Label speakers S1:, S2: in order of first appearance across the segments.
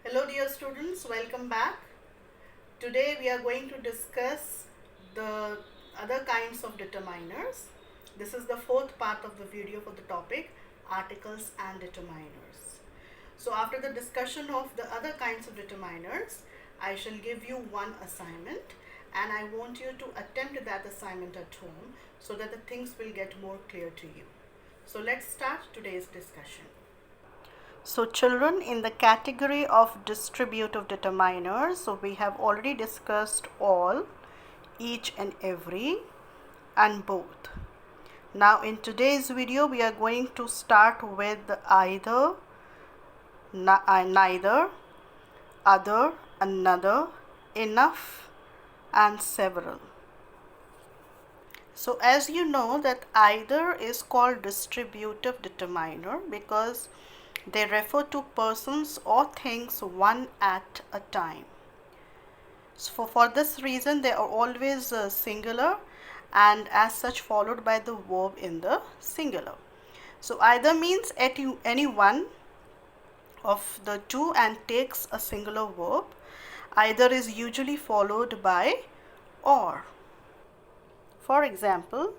S1: Hello dear students, welcome back. Today we are going to discuss the other kinds of determiners. This is the fourth part of the video for the topic articles and determiners. So after the discussion of the other kinds of determiners, I shall give you one assignment and I want you to attempt that assignment at home so that the things will get more clear to you. So let's start today's discussion. So children, in the category of distributive determiners, so we have already discussed all, each and every, and both. Now in today's video we are going to start with either, neither, other, another, enough, and several. So as you know that either is called distributive determiner because they refer to persons or things one at a time. So for this reason they are always singular and as such followed by the verb in the singular. So either means any one of the two and takes a singular verb. Either is usually followed by or. For example,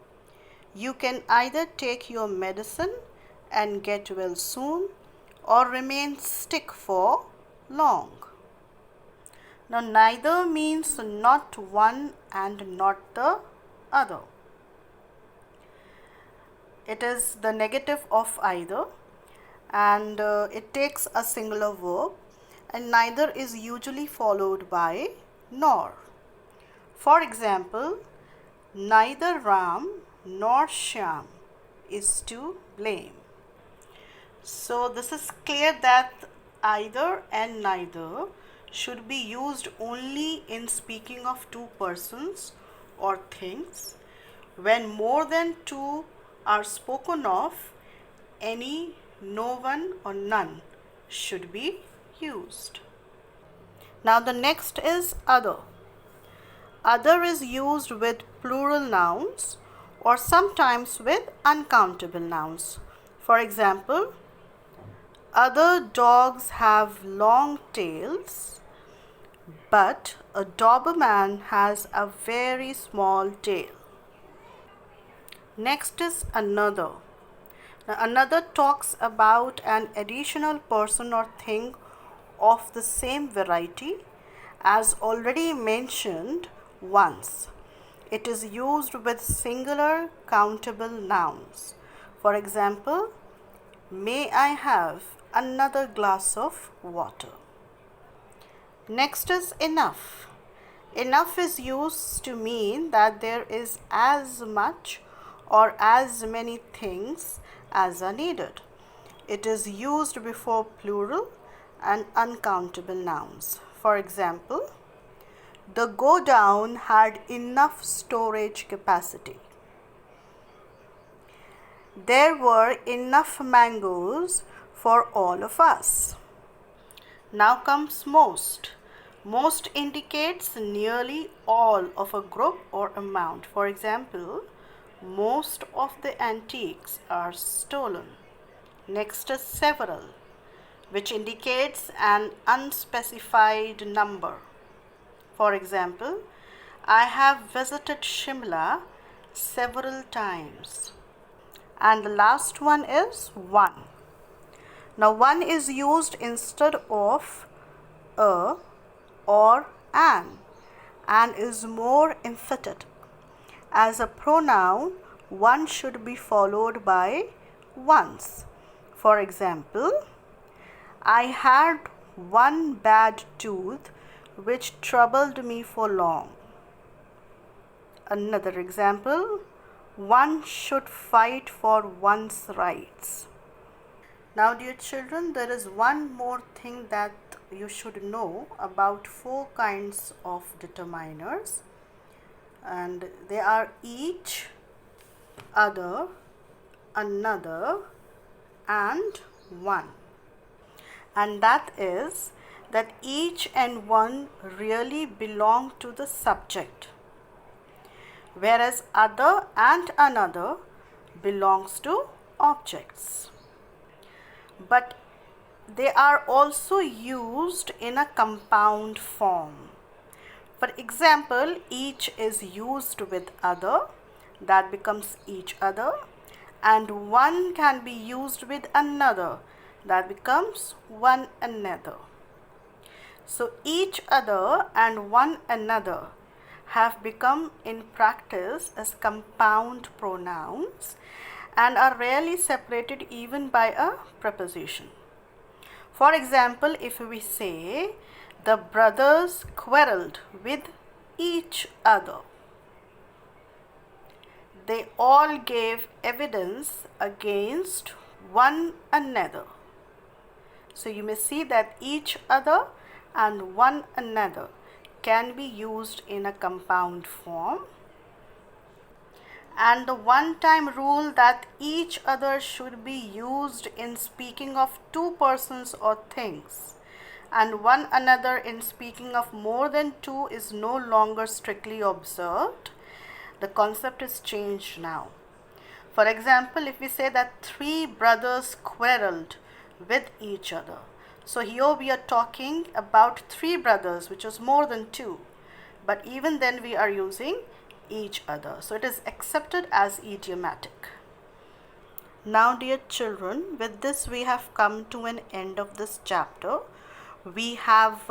S1: you can either take your medicine and get well soon or remain sick for long. Now neither means not one and not the other. It is the negative of either and it takes a singular verb, and neither is usually followed by nor. For example, neither Ram nor Shyam is to blame. So this is clear that either and neither should be used only in speaking of two persons or things. When more than two are spoken of, any, no one or none should be used. Now the next is other. Other is used with plural nouns or sometimes with uncountable nouns. For example, other dogs have long tails, but a Doberman has a very small tail. Next is another. Now, another talks about an additional person or thing of the same variety as already mentioned once. It is used with singular countable nouns. For example, may I have another glass of water? Next is enough. Enough is used to mean that there is as much or as many things as are needed. It is used before plural and uncountable nouns. For example, the godown had enough storage capacity. There were enough mangoes for all of us. Now comes most. Most indicates nearly all of a group or amount. For example, most of the antiques are stolen. Next is several, which indicates an unspecified number. For example, I have visited Shimla several times. And the last one is one. Now one is used instead of a or an and is more emphatic. As a pronoun, one should be followed by once. For example, I had one bad tooth which troubled me for long. Another example, one should fight for one's rights. Now dear children, there is one more thing that you should know about four kinds of determiners, and they are each, other, another, and one. And that is that each and one really belong to the subject, whereas other and another belongs to objects. But they are also used in a compound form. For example, each is used with other, that becomes each other, and one can be used with another, that becomes one another. So each other and one another have become in practice as compound pronouns and are rarely separated even by a preposition. For example, if we say the brothers quarreled with each other, they all gave evidence against one another. So you may see that each other and one another can be used in a compound form. And the one-time rule that each other should be used in speaking of two persons or things and one another in speaking of more than two is no longer strictly observed. The concept is changed now. For example, if we say that three brothers quarreled with each other, so here we are talking about three brothers, which is more than two, but even then we are using each other, so it is accepted as idiomatic. Now, dear children, with this we have come to an end of this chapter. We have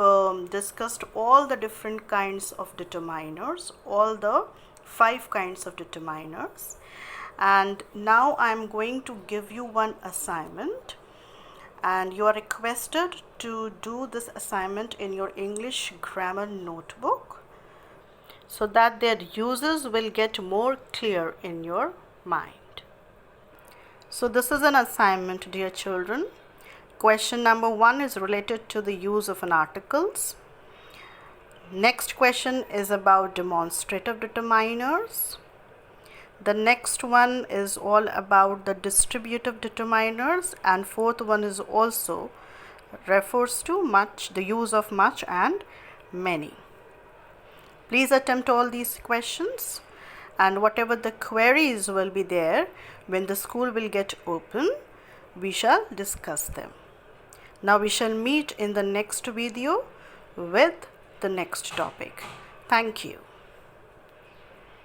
S1: discussed all the different kinds of determiners, all the 5 kinds of determiners, and now I am going to give you one assignment, and you are requested to do this assignment in your English grammar notebook, so that their uses will get more clear in your mind. So this is an assignment, dear children. Question number 1 is related to the use of an articles. Next question is about demonstrative determiners. The next one is all about the distributive determiners, and fourth one is also refers to much, the use of much and many. Please attempt all these questions, and whatever the queries will be there when the school will get open, we shall discuss them. Now we shall meet in the next video with the next topic. Thank you.